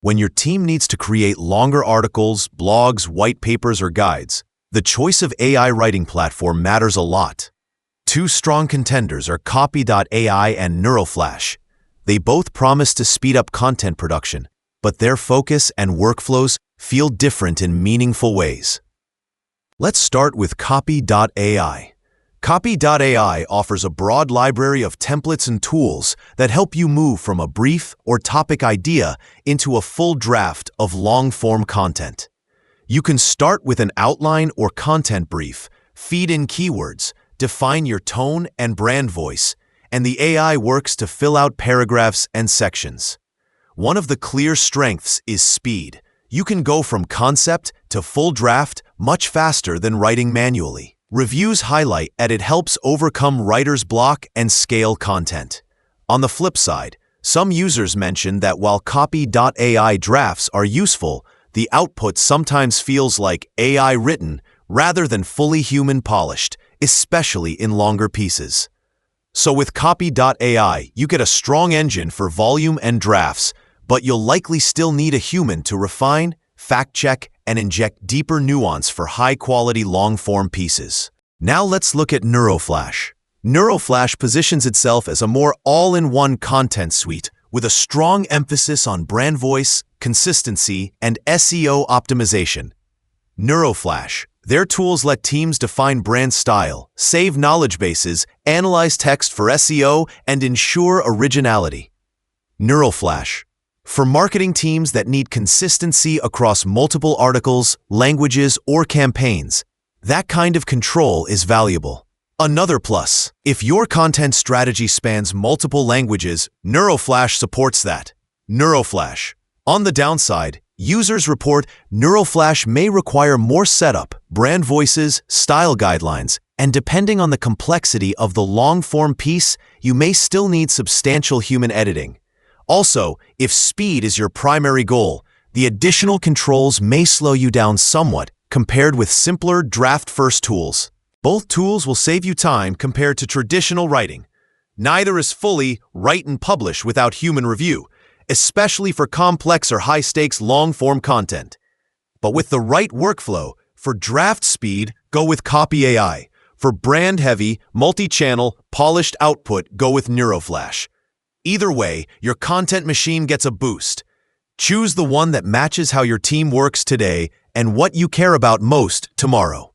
When your team needs to create longer articles, blogs, white papers, or guides, the choice of AI writing platform matters a lot. Two strong contenders are Copy.ai and Neuroflash. They both promise to speed up content production, but their focus and workflows feel different in meaningful ways. Let's start with Copy.ai. Copy.ai offers a broad library of templates and tools that help you move from a brief or topic idea into a full draft of long-form content. You can start with an outline or content brief, feed in keywords, define your tone and brand voice, and the AI works to fill out paragraphs and sections. One of the clear strengths is speed. You can go from concept to full draft much faster than writing manually. Reviews highlight that it helps overcome writer's block and scale content. On the flip side, some users mention that while Copy.ai drafts are useful, the output sometimes feels like AI written rather than fully human polished, especially in longer pieces. So with Copy.ai, you get a strong engine for volume and drafts, but you'll likely still need a human to refine, fact-check, and inject deeper nuance for high-quality long-form pieces. Now let's look at Neuroflash. Neuroflash positions itself as a more all-in-one content suite with a strong emphasis on brand voice, consistency, and SEO optimization. Neuroflash. Their tools let teams define brand style, save knowledge bases, analyze text for SEO, and ensure originality. Neuroflash. For marketing teams that need consistency across multiple articles, languages, or campaigns, that kind of control is valuable. Another plus, if your content strategy spans multiple languages, Neuroflash supports that. Neuroflash. On the downside, users report Neuroflash may require more setup, brand voices, style guidelines, and depending on the complexity of the long-form piece, you may still need substantial human editing. Also, if speed is your primary goal, the additional controls may slow you down somewhat compared with simpler draft-first tools. Both tools will save you time compared to traditional writing. Neither is fully write and publish without human review, especially for complex or high-stakes long-form content. But with the right workflow, for draft speed, go with Copy.ai. For brand-heavy, multi-channel, polished output, go with Neuroflash. Either way, your content machine gets a boost. Choose the one that matches how your team works today and what you care about most tomorrow.